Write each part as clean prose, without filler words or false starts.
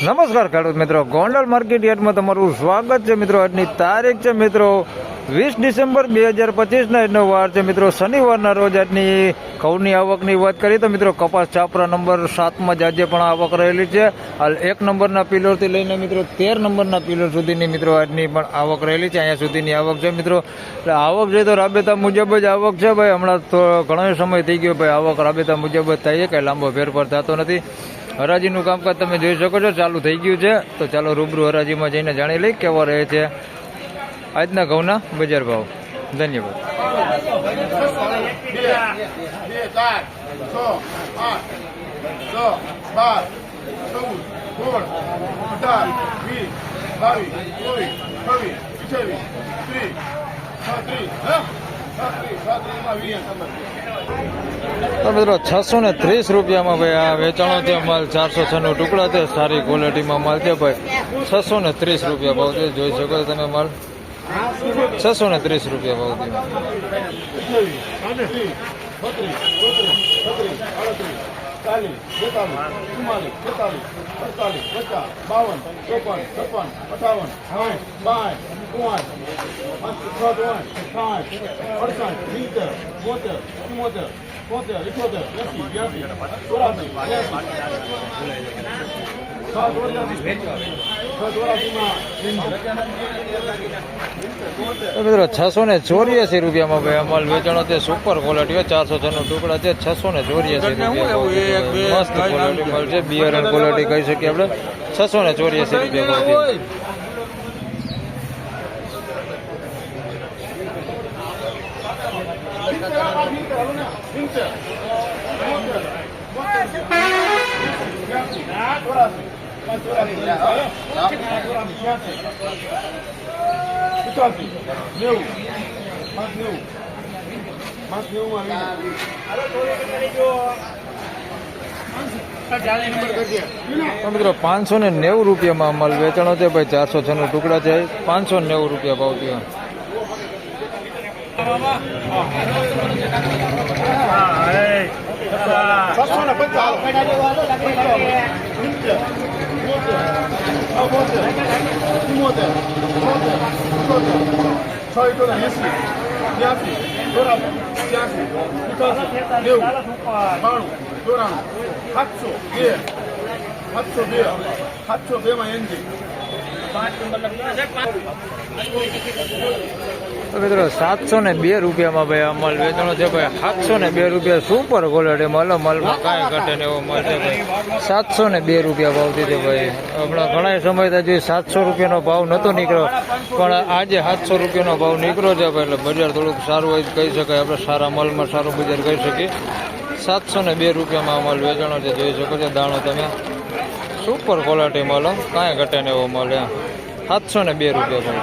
નમસ્કાર ખેડૂત મિત્રો, ગોંડલ માર્કેટ યાર્ડમાં તમારું સ્વાગત છે મિત્રો. આજની તારીખ છે મિત્રો 20 ડિસેમ્બર 2025 આજનો વાર છે મિત્રો શનિવારના રોજ. આજની ઘઉંની આવકની વાત કરીએ તો મિત્રો કપાસ છાપરા નંબર 7માં જ આજે પણ આવક રહેલી છે. હાલ 1 નંબરના પિલરથી લઈને મિત્રો 13 નંબરના પિલર સુધીની મિત્રો આજની પણ આવક રહેલી છે. અહીંયા સુધીની આવક છે મિત્રો. એટલે આવક છે તો રાબેતા મુજબ જ આવક છે ભાઈ. હમણાં તો ઘણો સમય થઈ ગયો ભાઈ, આવક રાબેતા મુજબ જ થાય છે, કંઈ લાંબો ફેરફાર થતો નથી. હરાજીનું કામકાજ તમે જોઈ શકો છો, ચાલુ થઈ ગયું છે. તો ચાલો રૂબરૂ હરાજીમાં જઈને જાણી લઈ કેવા રહે છે આજના ઘઉંના બજાર ભાવ. ધન્યવાદ. તો મિત્રો 630 રૂપિયામાં ભાઈ આ વેચાણો છે માલ. 406 ટુકડા છે, સારી ક્વોલિટીમાં માલ છે ભાઈ. 630 રૂપિયા ભાવ છે, જોઈ શકો છો તમે માલ. 630 રૂપિયા ભાવ છે. મિત્રો 684 રૂપિયામાં ભાઈ અમાલ વેચાણો છે. સુપર ક્વોલિટી 406 ટુકડા છે. 684 રૂપિયા મસ્ત ક્વોલિટી માલ છે. બિયર એન્ડ ક્વોલિટી કહી શકીએ આપણે. 684 રૂપિયા ભાવ છે. મિત્રો 590 રૂપિયામાં માલ વેચાણો છે ભાઈ. 406 ટુકડા છે. 590 રૂપિયા ભાવ છે. તો મિત્રો 702 રૂપિયામાં ભાઈ આ માલ વેચાણો છે ભાઈ. 702 રૂપિયા સુપર ક્વોલિટી માલ. માલમાં કાંઈ ઘટે ને એવો માલ છે ભાઈ. 702 રૂપિયા ભાવ દીધો ભાઈ. હમણાં ઘણા સમય હજી 700 રૂપિયાનો ભાવ નહોતો નીકળ્યો, પણ આજે 700 રૂપિયાનો ભાવ નીકળ્યો છે ભાઈ. એટલે બજાર થોડુંક સારું હોય કહી શકાય આપણે. સારા માલમાં સારું બજાર કહી શકીએ. 702 રૂપિયામાં માલ વેચાણો છે, જોઈ શકો છો. દાણો તમે સુપર ક્વોલિટી માલ, કાંઈ ઘટે ને એવો માલ. 702 રૂપિયા ભાવ.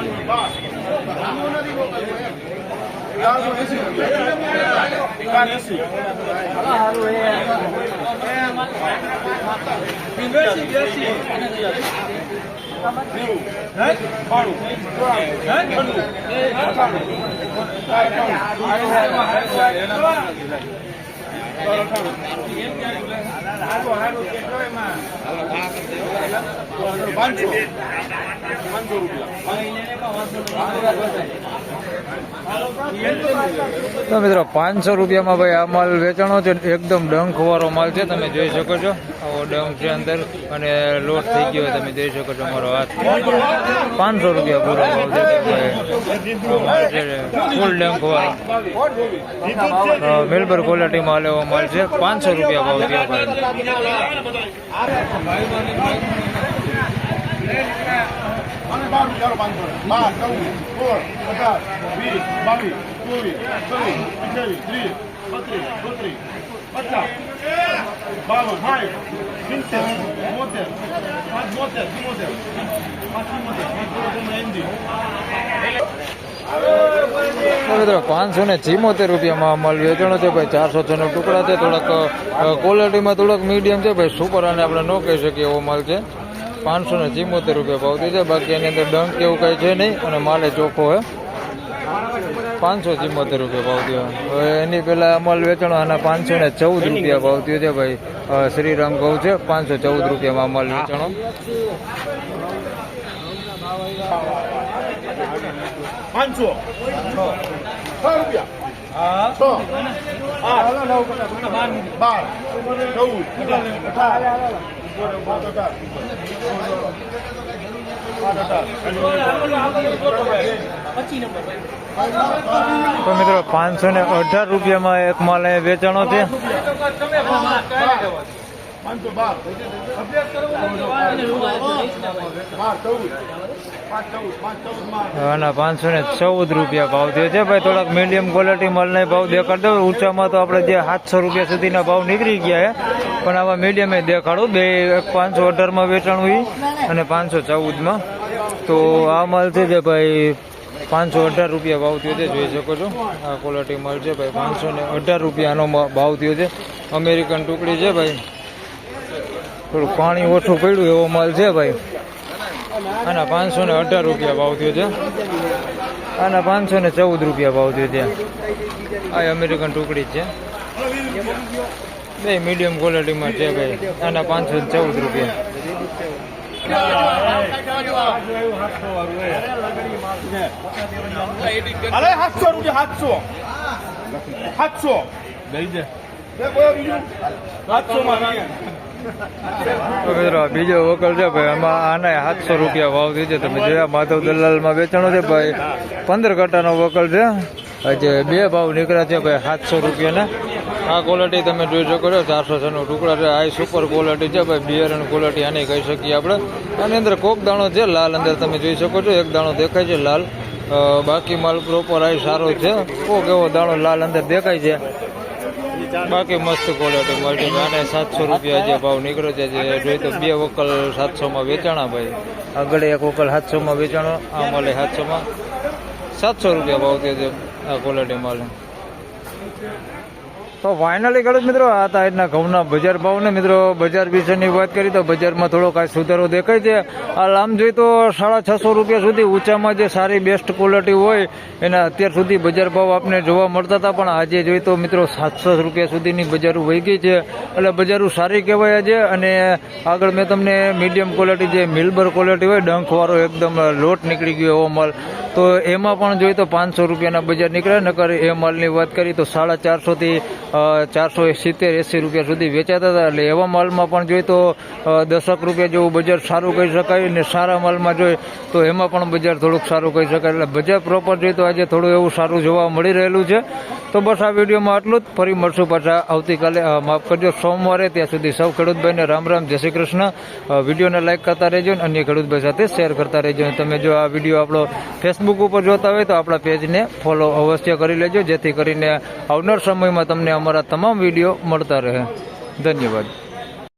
તો મિત્રો 500 રૂપિયામાં ભાઈ આ માલ વેચાણો છે. એકદમ ડંખ વાળો માલ છે, તમે જોઈ શકો છો. આવો ડંખ છે અંદર અને લોટ થઈ ગયો તમે જોઈ શકો છો. મારો હાથ 500 રૂપિયા પૂરો ભાવ છે ફૂલ ડંખ વાળો મેલબર ક્વોલિટી માલ. એવો માલ છે. 500 રૂપિયા ભાવ થયો ભાઈ. મિત્રો 574 રૂપિયામાં માલ વેચાણો છે ભાઈ. 406 ટુકડા છે. થોડાક ક્વોલિટીમાં થોડાક મીડિયમ છે ભાઈ. સુપર અને આપણે ન કહી શકીએ એવો માલ છે. 574 રૂપિયા ભાવ છે. બાકી એની અંદર ડંક એવું કઈ છે નહીં અને માલે ચોખ્ખો હે. 574 રૂપિયા ભાવ થયો. હવે એની પહેલાં અમલ વેચાણો આના 514 રૂપિયા ભાવ થયો છે ભાઈ. શ્રીરામ ઘઉં છે 514 રૂપિયામાં અમલ વેચાણો. 500 રૂપિયા 6 8 તો મિત્રો 518 રૂપિયામાં એક માલ અહીંયા વેચાણો છે. 514 આના 514 રૂપિયા ભાવ થયો છે ભાઈ. થોડાક મીડિયમ ક્વોલિટી માલના ભાવ દેખાડ દો. ઊંચામાં તો આપણે જે 700 રૂપિયા સુધીના ભાવ નીકળી ગયા છે, પણ આવા મીડિયમ દેખાડું. બે 518માં વેચાણું અને 514માં. તો આ માલ છે જે ભાઈ 518 રૂપિયા ભાવ થયો છે, જોઈ શકો છો. આ ક્વોલિટી માલ છે ભાઈ. 518 રૂપિયાનો ભાવ થયો છે. અમેરિકન ટુકડી છે ભાઈ. થોડું પાણી ઓછું પડ્યું એવો માલ છે ભાઈ. આના 518 રૂપિયા ભાવ થયો છે. આના 514 રૂપિયા ભાવ થયો છે. આ અમેરિકન ટુકડી છે. બે મીડિયમ ક્વોલિટીમાં છે ભાઈ. આના 514 રૂપિયા. અરે 700 રૂપિયા 700 દઈ દે 700 માં બીજો વકલ છે ભાઈ. આમાં આના 700 રૂપિયા ભાવ થયો છે. તમે જોયા માધવ દલાલમાં વેચાણો છે ભાઈ. 15 કાંટાનો વકલ છે. આજે બે ભાવ નીકળ્યા છે ભાઈ 700 રૂપિયાના. આ ક્વોલિટી તમે જોઈ શકો છો. 406 નો ટુકડા છે. આ સુપર ક્વોલિટી છે ભાઈ. બિયરન ક્વોલિટી આની કહી શકીએ આપણે. આની અંદર કોક દાણો છે લાલ અંદર તમે જોઈ શકો છો. એક દાણો દેખાય છે લાલ. બાકી માલ પ્રોપર આ સારો છે. કોક એવો દાણો લાલ અંદર દેખાય છે. બાકી મસ્ત ક્વોલિટી મળશે. આને 700 રૂપિયા જે ભાવ નીકળ્યો છે. જે જોઈ તો બે વકલ 700માં વેચાણા ભાઈ. આગળ એક વકલ 700માં વેચાણો. આ મળે 700માં. 700 રૂપિયા ભાવ થયો છે આ ક્વોલિટી માલ. તો ફાઇનલી ખેડૂત મિત્રો આ હતા આજના ઘઉંના બજાર ભાવને. મિત્રો બજાર વિશેની વાત કરી તો બજારમાં થોડો કાંઈ સુધારો દેખાય છે. આ લામ જોઈ તો 650 રૂપિયા સુધી ઊંચામાં જે સારી બેસ્ટ ક્વોલિટી હોય એના અત્યાર સુધી બજાર ભાવ આપને જોવા મળતા હતા, પણ આજે જોઈ તો મિત્રો 700 રૂપિયા સુધીની બજારો વહી ગઈ છે. એટલે બજારો સારી કહેવાય છે. અને આગળ મેં તમને મીડિયમ ક્વોલિટી જે મિલબર ક્વોલિટી હોય ડંખવાળો એકદમ લોટ નીકળી ગયો એવો માલ, તો એમાં પણ જોઈએ તો 500 રૂપિયાના બજાર નીકળે. નકર એ માલની વાત કરી તો 450 થી 470-80 રૂપિયા સુધી વેચાતા હતા. એટલે એવા માલમાં પણ જોઈએ તો 10 રૂપિયા જેવું બજાર સારું કહી શકાય. અને સારા માલમાં જોઈએ તો એમાં પણ બજાર થોડુંક સારું કહી શકાય. એટલે બજાર પ્રોપર જોઈએ તો આજે થોડું એવું સારું જોવા મળી રહેલું છે. તો બસ આ વિડીયોમાં આટલું જ. ફરી મળશું પાછા આવતીકાલે, માફ કરજો સોમવારે. ત્યાં સુધી સૌ ખેડૂતભાઈને રામ રામ, જય શ્રી કૃષ્ણ. વિડીયોને લાઇક કરતા રહેજો અને અન્ય ખેડૂતભાઈ સાથે શેર કરતા રહેજો. અને તમે જો આ વિડીયો આપણો ફેસબુક ઉપર જોતા હોય તો આપણા પેજને ફોલો અવશ્ય કરી લેજો, જેથી કરીને આવનાર સમયમાં તમને અમારા તમામ વિડીયો મળતા રહે. ધન્યવાદ.